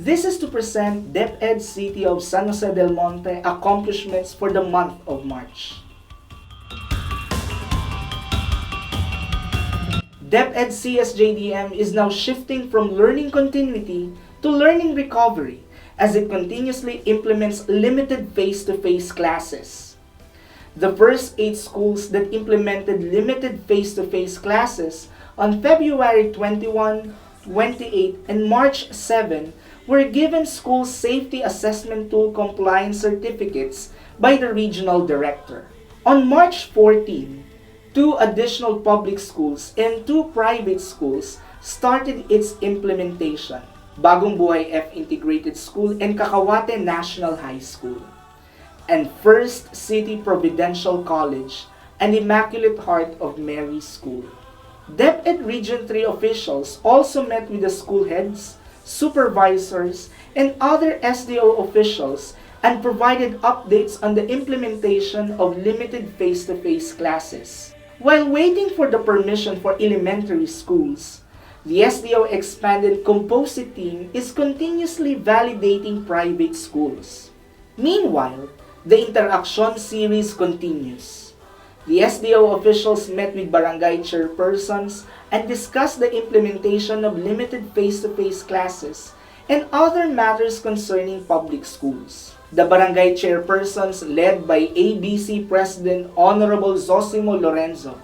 This is to present DepEd City of San Jose del Monte accomplishments for the month of March. DepEd CSJDM is now shifting from learning continuity to learning recovery as it continuously implements limited face-to-face classes. The first 8 schools that implemented limited face-to-face classes on February 21, 28, and March 7 were given school safety assessment tool compliance certificates by the regional director. On March 14, 2 additional public schools and 2 private schools started its implementation, Bagong Buhay F Integrated School and Cacahuate National High School, and First City Providential College and Immaculate Heart of Mary School. DepEd Region 3 officials also met with the school heads, supervisors, and other SDO officials and provided updates on the implementation of limited face-to-face classes. While waiting for the permission for elementary schools, the SDO expanded composite team is continuously validating private schools. Meanwhile, the interaction series continues. The SDO officials met with barangay chairpersons and discussed the implementation of limited face-to-face classes and other matters concerning public schools. The barangay chairpersons led by ABC President Honorable Joseño Lorenzo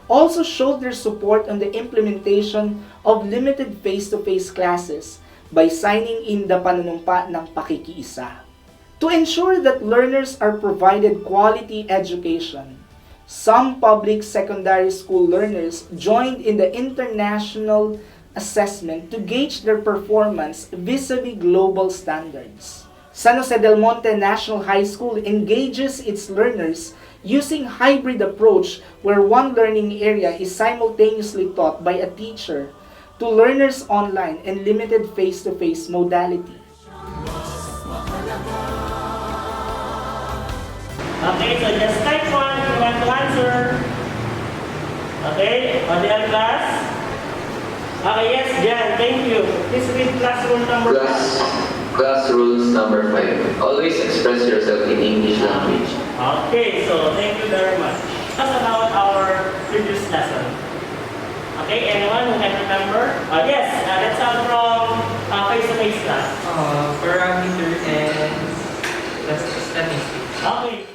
also showed their support on the implementation of limited face-to-face classes by signing in the panunumpa ng pakikiisa. To ensure that learners are provided quality education, some public secondary school learners joined in the international assessment to gauge their performance vis-a-vis global standards. San Jose del Monte National High School engages its learners using hybrid approach where one learning area is simultaneously taught by a teacher to learners online and limited face-to-face modality. Okay, so just type 1 if you want to answer. Okay, on the other class. Okay, yes, Jan, thank you. Please read classroom number 5. Class rules number 5. Always express yourself in English language. Okay, so thank you very much. That's about our previous lesson. Okay, anyone who can remember? Yes, let's start from face-to-face class. Parameter and statistics. Okay.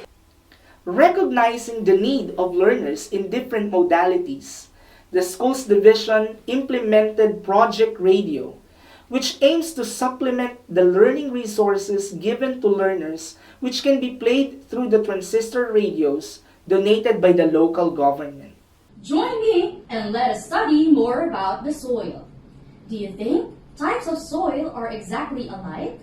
Recognizing the need of learners in different modalities, the schools division implemented Project Radio, which aims to supplement the learning resources given to learners which can be played through the transistor radios donated by the local government. Join me and let us study more about the soil. Do you think types of soil are exactly alike?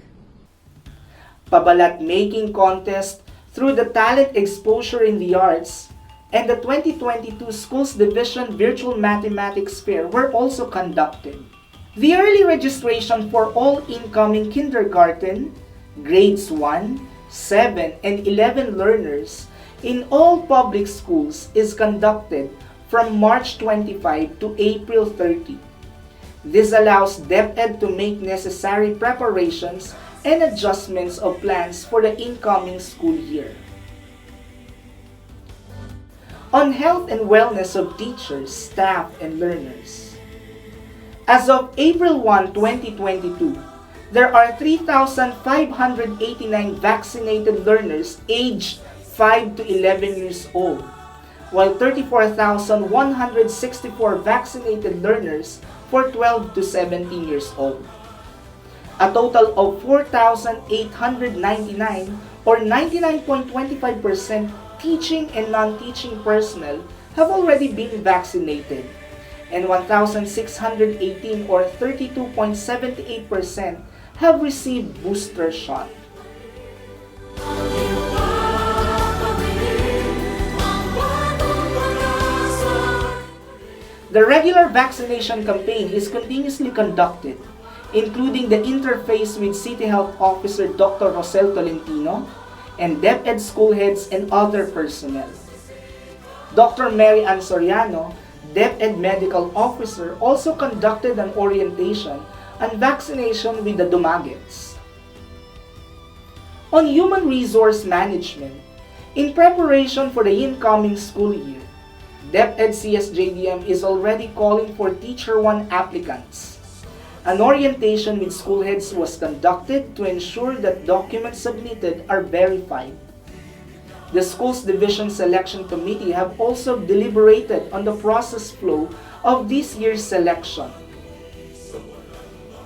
Pabalat making contest through the talent exposure in the arts and the 2022 Schools Division Virtual Mathematics Fair were also conducted. The early registration for all incoming kindergarten, grades 1, 7, and 11 learners in all public schools is conducted from March 25 to April 30. This allows DepEd to make necessary preparations and adjustments of plans for the incoming school year. On health and wellness of teachers, staff, and learners. As of April 1, 2022, there are 3,589 vaccinated learners aged 5 to 11 years old, while 34,164 vaccinated learners for 12 to 17 years old. A total of 4,899 or 99.25% teaching and non-teaching personnel have already been vaccinated, and 1,618 or 32.78% have received booster shot. The regular vaccination campaign is continuously conducted, including the interface with City Health Officer Dr. Rosel Tolentino and DepEd school heads and other personnel. Dr. Mary Ann Soriano, DepEd Medical Officer, also conducted an orientation and vaccination with the dumagets. On human resource management, in preparation for the incoming school year, DepEd CSJDM is already calling for Teacher 1 applicants. An orientation with school heads was conducted to ensure that documents submitted are verified. The Schools Division Selection Committee have also deliberated on the process flow of this year's selection.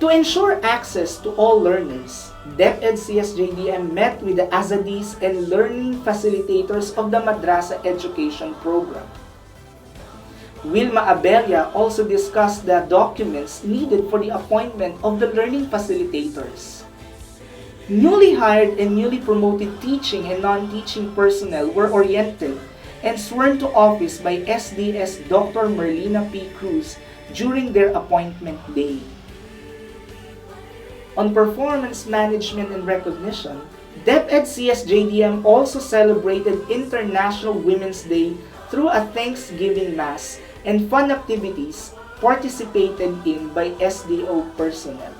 To ensure access to all learners, DepEd CSJDM met with the Azadis and learning facilitators of the Madrasa Education Program. Wilma Abella also discussed the documents needed for the appointment of the learning facilitators. Newly hired and newly promoted teaching and non-teaching personnel were oriented and sworn to office by SDS Dr. Merlina P. Cruz during their appointment day. On performance management and recognition, DepEd CSJDM also celebrated International Women's Day through a Thanksgiving Mass and fun activities participated in by SDO personnel.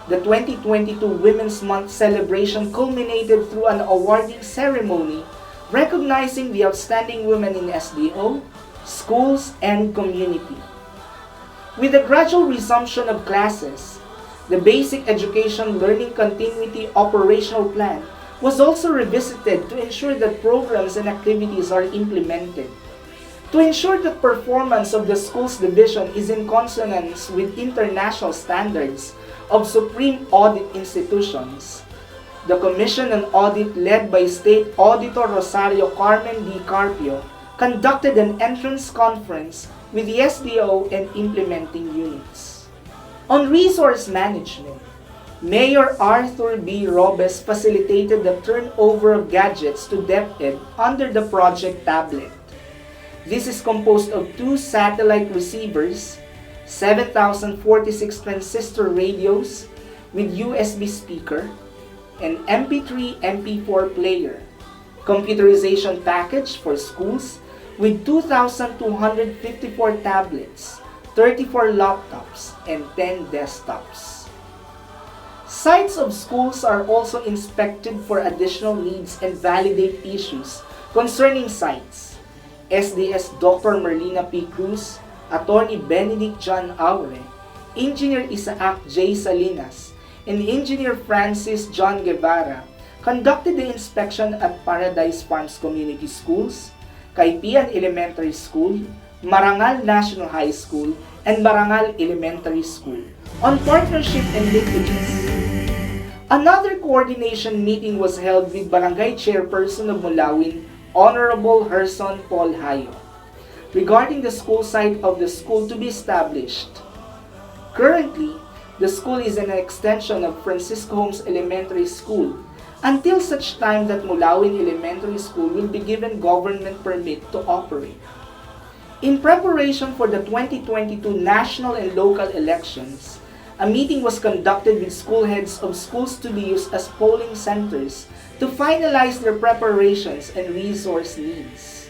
The 2022 Women's Month celebration culminated through an awarding ceremony recognizing the outstanding women in SDO, schools, and community. With the gradual resumption of classes, the Basic Education Learning Continuity Operational Plan was also revisited to ensure that programs and activities are implemented. To ensure that performance of the Schools Division is in consonance with international standards of supreme audit institutions, the Commission on Audit led by State Auditor Rosario Carmen D. Carpio conducted an entrance conference with the SDO and implementing units. On resource management, Mayor Arthur B. Robes facilitated the turnover of gadgets to DepEd under the Project Tablet. This is composed of 2 satellite receivers, 7,046 transistor radios with USB speaker, an MP3 MP4 player, computerization package for schools with 2,254 tablets, 34 laptops, and 10 desktops. Sites of schools are also inspected for additional needs and validate issues concerning sites. SDS Dr. Merlina P. Cruz, Attorney Benedict John Aure, Engineer Isaac J. Salinas, and Engineer Francis John Guevara conducted the inspection at Paradise Farms Community Schools, Kaipian Elementary School, Marangal National High School, and Marangal Elementary School on partnership and linkages. Another coordination meeting was held with Barangay Chairperson of Mulawin, Honorable Herson Paul Hayo, regarding the school site of the school to be established. Currently, the school is an extension of Francisco Holmes Elementary School until such time that Mulawin Elementary School will be given government permit to operate. In preparation for the 2022 national and local elections, a meeting was conducted with school heads of schools to be used as polling centers to finalize their preparations and resource needs.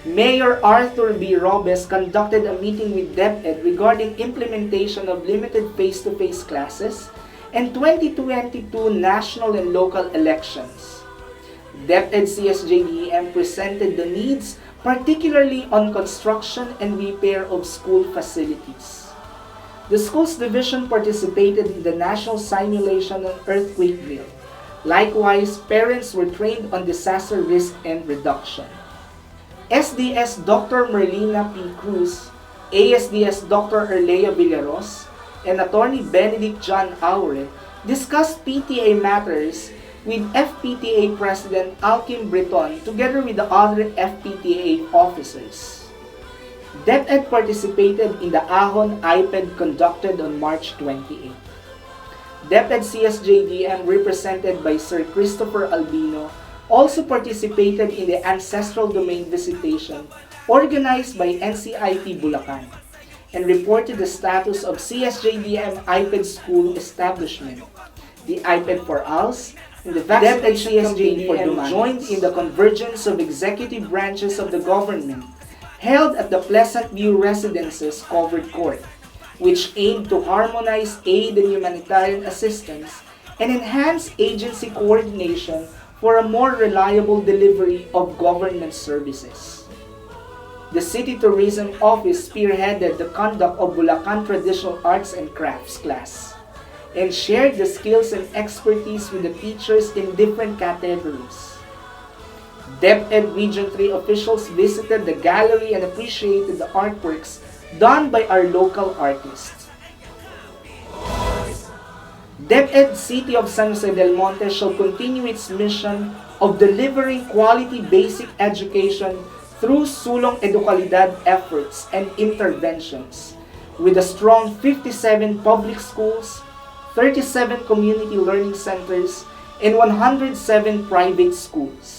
Mayor Arthur B. Robes conducted a meeting with DepEd regarding implementation of limited face-to-face classes and 2022 national and local elections. DepEd CSJDM presented the needs particularly on construction and repair of school facilities. The Schools Division participated in the national simulation on earthquake drill. Likewise, parents were trained on disaster risk and reduction. SDS Dr. Merlina P. Cruz, ASDS Dr. Erlea Villaros, and Attorney Benedict John Aure discussed PTA matters with FPTA President Alkim Breton together with the other FPTA officers. DepEd participated in the Ahon IPED conducted on March 28. DepEd CSJDM, represented by Sir Christopher Albino, also participated in the Ancestral Domain Visitation organized by NCIP Bulacan and reported the status of CSJDM IPED school establishment, the IPED for ALS, and the vaccination campaign for Dumaguete joined in the convergence of executive branches of the government held at the Pleasant View Residences Covered Court, which aim to harmonize aid and humanitarian assistance and enhance agency coordination for a more reliable delivery of government services. The City Tourism Office spearheaded the conduct of Bulacan Traditional Arts and Crafts class and shared the skills and expertise with the teachers in different categories. DepEd Region 3 officials visited the gallery and appreciated the artworks done by our local artists. DepEd City of San Jose del Monte shall continue its mission of delivering quality basic education through sulong edukalidad efforts and interventions, with a strong 57 public schools, 37 community learning centers, and 107 private schools.